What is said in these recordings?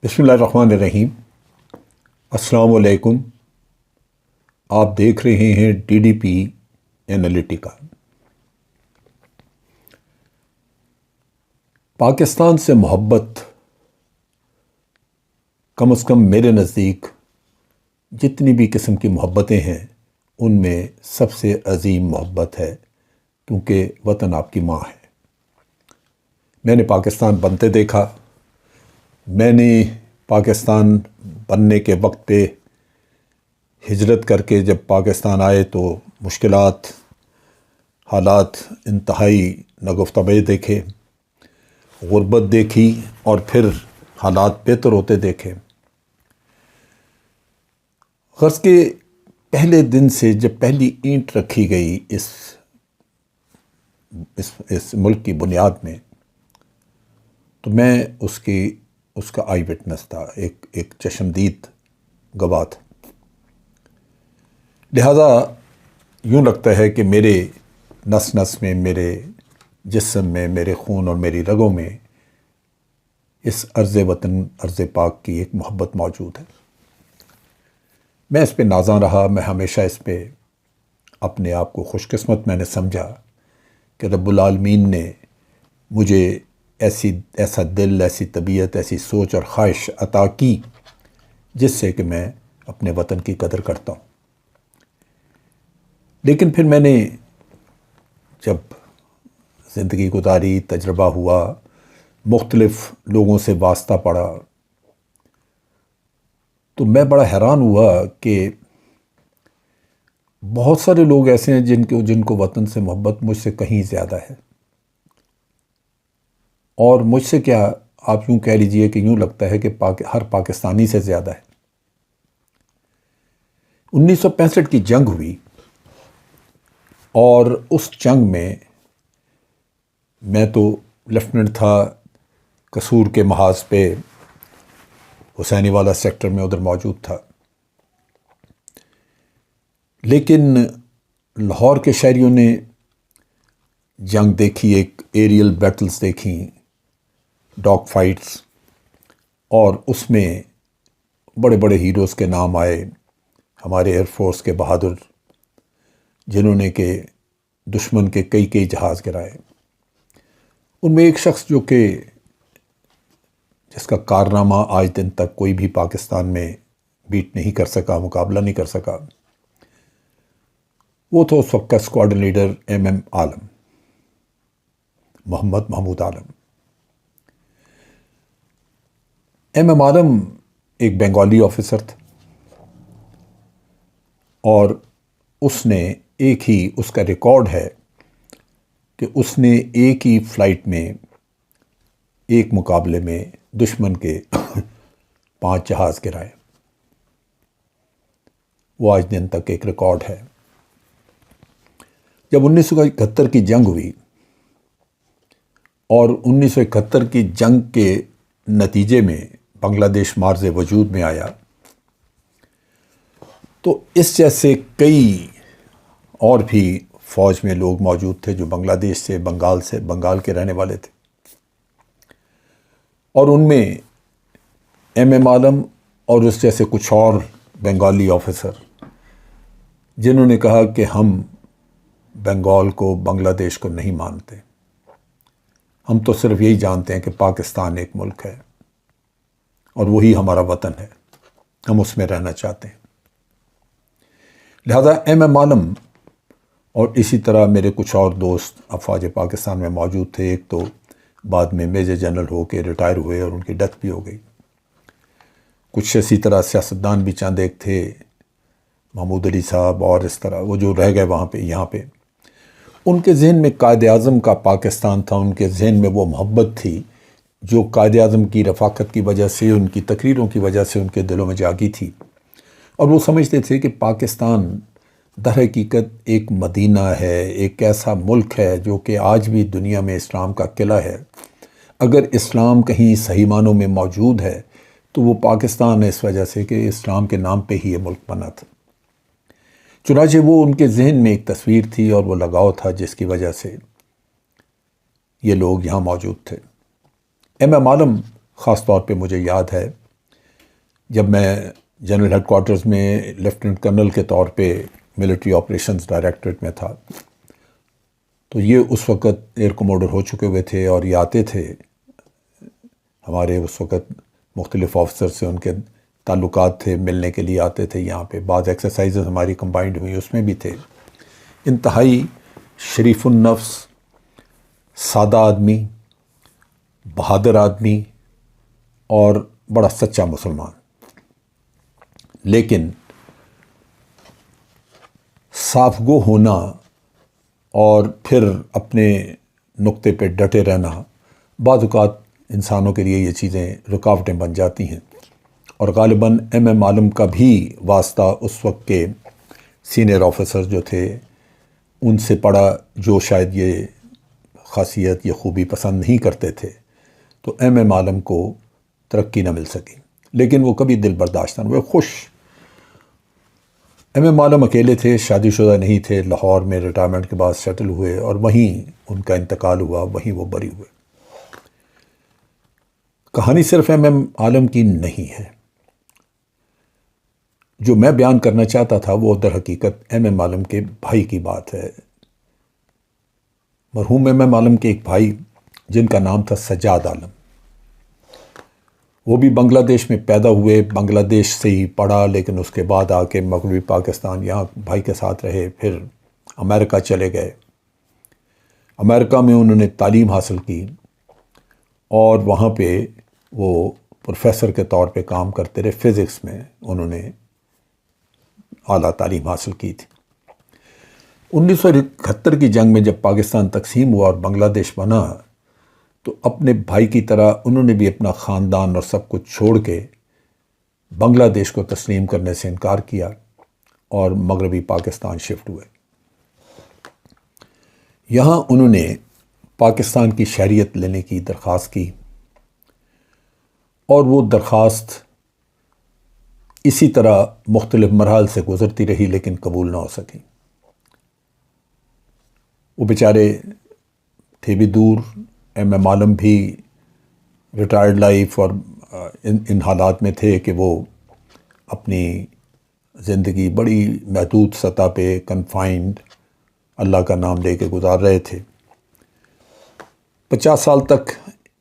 بسم اللہ الرحمن الرحیم۔ السلام علیکم۔ آپ دیکھ رہے ہیں D D P Analytica. Pakistan سے محبت کم از کم میرے نزدیک جتنی بھی قسم کی محبتیں ہیں ان میں سب سے عظیم محبت ہے، کیونکہ وطن آپ کی ماں ہے۔ میں نے پاکستان بنتے دیکھا، میں نے پاکستان بننے کے وقت پہ ہجرت کر کے جب پاکستان آئے تو مشکلات، حالات انتہائی نگفتبے دیکھے، غربت دیکھی اور پھر حالات بہتر ہوتے دیکھے۔ غرض کے پہلے دن سے جب پہلی اینٹ رکھی گئی اس ملک کی بنیاد میں، تو میں اس کا آئی وٹنس تھا، ایک چشمدید گواہ تھا۔ لہذا یوں لگتا ہے کہ میرے نس نس میں، میرے جسم میں، میرے خون اور میری رگوں میں اس ارض وطن، ارض پاک کی ایک محبت موجود ہے۔ میں اس پہ نازاں رہا، میں ہمیشہ اس پہ اپنے آپ کو خوش قسمت میں نے سمجھا کہ رب العالمین نے مجھے ایسا دل، ایسی طبیعت، ایسی سوچ اور خواہش عطا کی جس سے کہ میں اپنے وطن کی قدر کرتا ہوں۔ لیکن پھر میں نے جب زندگی گزاری، تجربہ ہوا، مختلف لوگوں سے واسطہ پڑا، تو میں بڑا حیران ہوا کہ بہت سارے لوگ ایسے ہیں جن کو وطن سے محبت مجھ سے کہیں زیادہ ہے، اور مجھ سے کیا، آپ یوں کہہ لیجئے کہ یوں لگتا ہے کہ ہر پاکستانی سے زیادہ ہے۔ 1965 کی جنگ ہوئی اور اس جنگ میں تو لیفٹننٹ تھا، قصور کے محاذ پہ حسینی والا سیکٹر میں ادھر موجود تھا۔ لیکن لاہور کے شہریوں نے جنگ دیکھی، ایک ایریل بیٹلز دیکھیں، ڈاگ فائٹس، اور اس میں بڑے بڑے ہیروز کے نام آئے، ہمارے ایئر فورس کے بہادر، جنہوں نے کہ دشمن کے کئی جہاز گرائے۔ ان میں ایک شخص جو کہ جس کا کارنامہ آج دن تک کوئی بھی پاکستان میں بیٹ نہیں کر سکا، مقابلہ نہیں کر سکا، وہ تھا اس وقت کا اسکواڈن لیڈر ایم عالم، محمود عالم۔ ایم عالم ایک بنگالی آفیسر تھا، اور اس نے اس کا ریکارڈ ہے کہ اس نے ایک ہی فلائٹ میں، ایک مقابلے میں دشمن کے 5 جہاز گرائے۔ وہ آج دن تک ایک ریکارڈ ہے۔ جب 1971 کی جنگ ہوئی اور 1971 کی جنگ کے نتیجے میں بنگلہ دیش مارز وجود میں آیا، تو اس جیسے کئی اور بھی فوج میں لوگ موجود تھے جو بنگلہ دیش سے، بنگال کے رہنے والے تھے، اور ان میں ایم عالم اور اس جیسے کچھ اور بنگالی آفیسر جنہوں نے کہا کہ ہم بنگال کو، بنگلہ دیش کو نہیں مانتے، ہم تو صرف یہی جانتے ہیں کہ پاکستان ایک ملک ہے اور وہی ہمارا وطن ہے، ہم اس میں رہنا چاہتے ہیں۔ لہذا ایم عالم اور اسی طرح میرے کچھ اور دوست افواج پاکستان میں موجود تھے، ایک تو بعد میں میجر جنرل ہو کے ریٹائر ہوئے اور ان کی ڈیتھ بھی ہو گئی، کچھ اسی طرح سیاستدان بھی چند ایک تھے، محمود علی صاحب، اور اس طرح وہ جو رہ گئے وہاں پہ، یہاں پہ ان کے ذہن میں قائد اعظم کا پاکستان تھا، ان کے ذہن میں وہ محبت تھی جو قائد اعظم کی رفاقت کی وجہ سے، ان کی تقریروں کی وجہ سے ان کے دلوں میں جاگی تھی، اور وہ سمجھتے تھے کہ پاکستان در حقیقت ایک مدینہ ہے، ایک ایسا ملک ہے جو کہ آج بھی دنیا میں اسلام کا قلعہ ہے۔ اگر اسلام کہیں صحیح معنوں میں موجود ہے تو وہ پاکستان ہے، اس وجہ سے کہ اسلام کے نام پہ ہی یہ ملک بنا تھا۔ چنانچہ وہ ان کے ذہن میں ایک تصویر تھی اور وہ لگاؤ تھا جس کی وجہ سے یہ لوگ یہاں موجود تھے۔ ایم عالم خاص طور پہ مجھے یاد ہے جب میں جنرل ہیڈ کوارٹرز میں لیفٹیننٹ کرنل کے طور پہ ملٹری آپریشنز ڈائریکٹریٹ میں تھا، تو یہ اس وقت ایئر کوموڈر ہو چکے ہوئے تھے، اور یہ آتے تھے ہمارے اس وقت مختلف آفیسر سے ان کے تعلقات تھے، ملنے کے لیے آتے تھے یہاں پہ. بعض ایکسرسائزز ہماری کمبائنڈ ہوئی اس میں بھی تھے. انتہائی شریف النفس، سادہ آدمی، بہادر آدمی اور بڑا سچا مسلمان، لیکن صاف گو ہونا اور پھر اپنے نقطے پہ ڈٹے رہنا، بعض اوقات انسانوں کے لیے یہ چیزیں رکاوٹیں بن جاتی ہیں. اور غالباً ایم عالم کا بھی واسطہ اس وقت کے سینئر آفیسر جو تھے ان سے پڑا، جو شاید یہ خاصیت، یہ خوبی پسند نہیں کرتے تھے، تو ایم عالم کو ترقی نہ مل سکی. لیکن وہ کبھی دل برداشت نہ ہوئے، خوش. ایم عالم اکیلے تھے، شادی شدہ نہیں تھے، لاہور میں ریٹائرمنٹ کے بعد سیٹل ہوئے اور وہیں ان کا انتقال ہوا، وہیں وہ بری ہوئے. کہانی صرف ایم عالم کی نہیں ہے. جو میں بیان کرنا چاہتا تھا وہ در حقیقت ایم عالم کے بھائی کی بات ہے. مرحوم ایم عالم کے ایک بھائی جن کا نام تھا سجاد عالم، وہ بھی بنگلہ دیش میں پیدا ہوئے، بنگلہ دیش سے ہی پڑھا، لیکن اس کے بعد آ کے مغربی پاکستان یہاں بھائی کے ساتھ رہے، پھر امریکہ چلے گئے. امریکہ میں انہوں نے تعلیم حاصل کی اور وہاں پہ وہ پروفیسر کے طور پہ کام کرتے رہے. فزکس میں انہوں نے اعلیٰ تعلیم حاصل کی تھی. 1971 کی جنگ میں جب پاکستان تقسیم ہوا اور بنگلہ دیش بنا، تو اپنے بھائی کی طرح انہوں نے بھی اپنا خاندان اور سب کچھ چھوڑ کے بنگلہ دیش کو تسلیم کرنے سے انکار کیا اور مغربی پاکستان شفٹ ہوئے. یہاں انہوں نے پاکستان کی شہریت لینے کی درخواست کی اور وہ درخواست اسی طرح مختلف مراحل سے گزرتی رہی لیکن قبول نہ ہو سکی. وہ بیچارے تھے بھی دور. ایم عالم بھی ریٹائرڈ لائف اور ان حالات میں تھے کہ وہ اپنی زندگی بڑی محدود سطح پہ کنفائنڈ اللہ کا نام لے کے گزار رہے تھے. 50 سال تک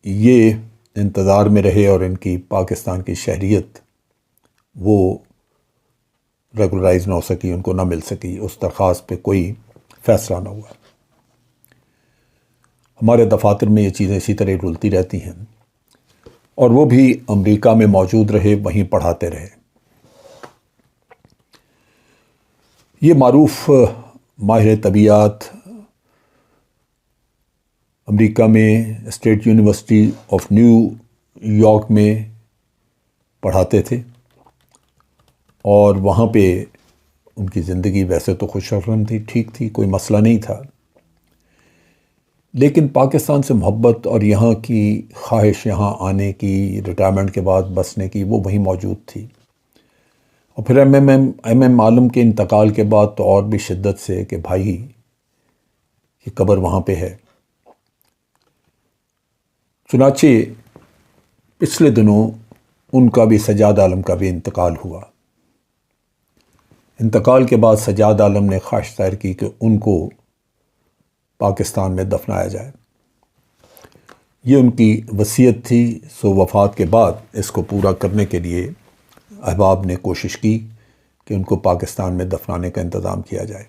یہ انتظار میں رہے اور ان کی پاکستان کی شہریت وہ ریگولرائز نہ ہو سکی، ان کو نہ مل سکی. اس درخواست پہ کوئی فیصلہ نہ ہوا. ہمارے دفاتر میں یہ چیزیں اسی طرح رلتی رہتی ہیں اور وہ بھی امریکہ میں موجود رہے، وہیں پڑھاتے رہے. یہ معروف ماہر طبیعیات امریکہ میں state university of new York میں پڑھاتے تھے اور وہاں پہ ان کی زندگی ویسے تو خوش رسم تھی، ٹھیک تھی، کوئی مسئلہ نہیں تھا. لیکن پاکستان سے محبت اور یہاں کی خواہش یہاں آنے کی، ریٹائرمنٹ کے بعد بسنے کی، وہ وہیں موجود تھی. اور پھر ایم عالم کے انتقال کے بعد تو اور بھی شدت سے کہ بھائی کی قبر وہاں پہ ہے. چنانچہ پچھلے دنوں ان کا بھی، سجاد عالم کا بھی انتقال ہوا. انتقال کے بعد سجاد عالم نے خواہش ظاہر کی کہ ان کو پاکستان میں دفنایا جائے. یہ ان کی وصیت تھی. سو وفات کے بعد اس کو پورا کرنے کے لیے احباب نے کوشش کی کہ ان کو پاکستان میں دفنانے کا انتظام کیا جائے.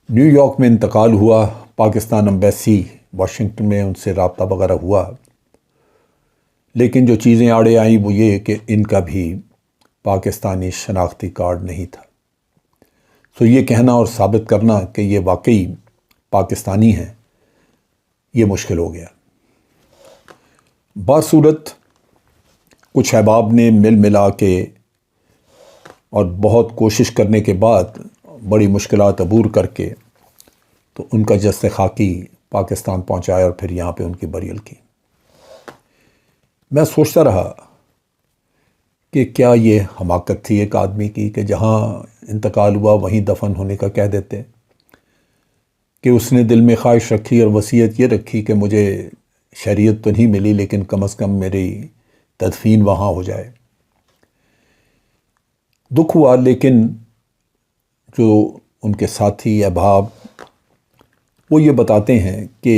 نیو یارک میں انتقال ہوا. پاکستان امبیسی واشنگٹن میں ان سے رابطہ وغیرہ ہوا، لیکن جو چیزیں آڑے آئیں وہ یہ کہ ان کا بھی پاکستانی شناختی کارڈ نہیں تھا. تو یہ کہنا اور ثابت کرنا کہ یہ واقعی پاکستانی ہیں، یہ مشکل ہو گیا. باصورت کچھ احباب نے مل ملا کے اور بہت کوشش کرنے کے بعد بڑی مشکلات عبور کر کے تو ان کا جسد خاکی پاکستان پہنچایا اور پھر یہاں پہ ان کی بریل کی. میں سوچتا رہا کہ کیا یہ حماقت تھی ایک آدمی کی کہ جہاں انتقال ہوا وہیں دفن ہونے کا کہہ دیتے، کہ اس نے دل میں خواہش رکھی اور وصیت یہ رکھی کہ مجھے شریعت تو نہیں ملی لیکن کم از کم میری تدفین وہاں ہو جائے. دکھ ہوا، لیکن جو ان کے ساتھی احباب وہ یہ بتاتے ہیں کہ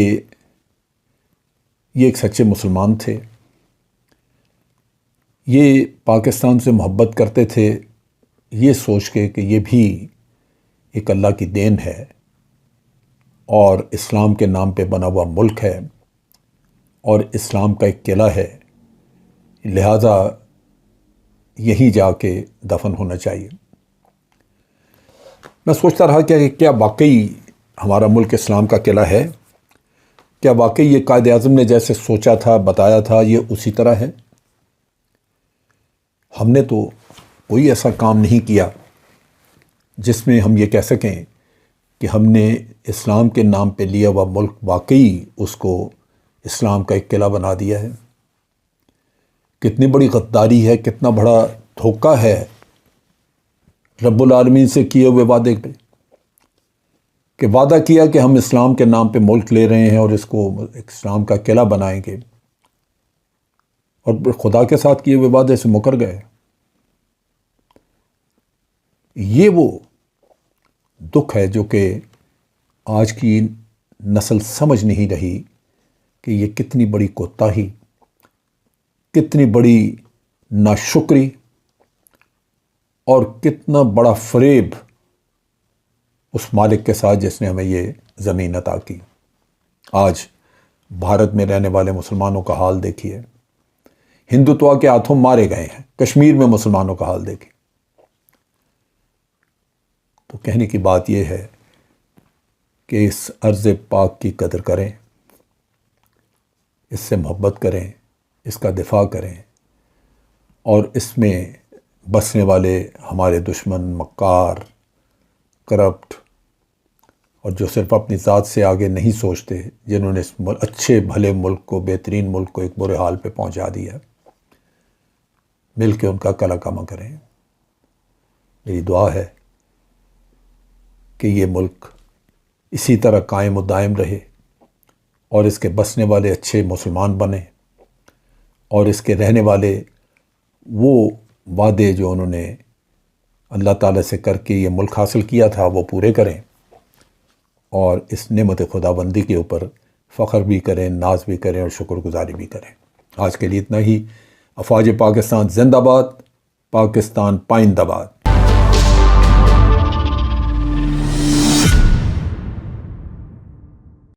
یہ ایک سچے مسلمان تھے، یہ پاکستان سے محبت کرتے تھے، یہ سوچ کے کہ یہ بھی ایک اللہ کی دین ہے اور اسلام کے نام پہ بنا ہوا ملک ہے اور اسلام کا ایک قلعہ ہے، لہذا یہیں جا کے دفن ہونا چاہیے۔ میں سوچتا رہا کہ کیا واقعی ہمارا ملک اسلام کا قلعہ ہے؟ کیا واقعی یہ قائد اعظم نے جیسے سوچا تھا، بتایا تھا، یہ اسی طرح ہے؟ ہم نے تو کوئی ایسا کام نہیں کیا جس میں ہم یہ کہہ سکیں کہ ہم نے اسلام کے نام پہ لیا ہوا ملک واقعی اس کو اسلام کا ایک قلعہ بنا دیا ہے۔ کتنی بڑی غداری ہے، کتنا بڑا دھوکہ ہے رب العالمین سے کیے ہوئے وعدے پہ، کہ وعدہ کیا کہ ہم اسلام کے نام پہ ملک لے رہے ہیں اور اس کو اسلام کا قلعہ بنائیں گے، اور خدا کے ساتھ کیے ہوئے وعدے سے مکر گئے۔ یہ وہ دکھ ہے جو کہ آج کی نسل سمجھ نہیں رہی کہ یہ کتنی بڑی کوتاہی، کتنی بڑی ناشکری اور کتنا بڑا فریب اس مالک کے ساتھ جس نے ہمیں یہ زمین عطا کی۔ آج بھارت میں رہنے والے مسلمانوں کا حال دیکھیے، ہندوتوا کے ہاتھوں مارے گئے ہیں، کشمیر میں مسلمانوں کا حال دیکھیں۔ تو کہنے کی بات یہ ہے کہ اس ارض پاک کی قدر کریں، اس سے محبت کریں، اس کا دفاع کریں، اور اس میں بسنے والے ہمارے دشمن، مکار، کرپٹ، اور جو صرف اپنی ذات سے آگے نہیں سوچتے، جنہوں نے اس اچھے بھلے ملک کو، بہترین ملک کو ایک برے حال پہ پہنچا دیا، مل کے ان کا کلا کما کریں۔ میری دعا ہے کہ یہ ملک اسی طرح قائم و دائم رہے اور اس کے بسنے والے اچھے مسلمان بنیں، اور اس کے رہنے والے وہ وعدے جو انہوں نے اللہ تعالیٰ سے کر کے یہ ملک حاصل کیا تھا وہ پورے کریں، اور اس نعمت خداوندی کے اوپر فخر بھی کریں، ناز بھی کریں اور شکر گزاری بھی کریں۔ آج کے لیے اتنا ہی۔ افواج پاکستان زندہ باد، پاکستان پائندہ باد۔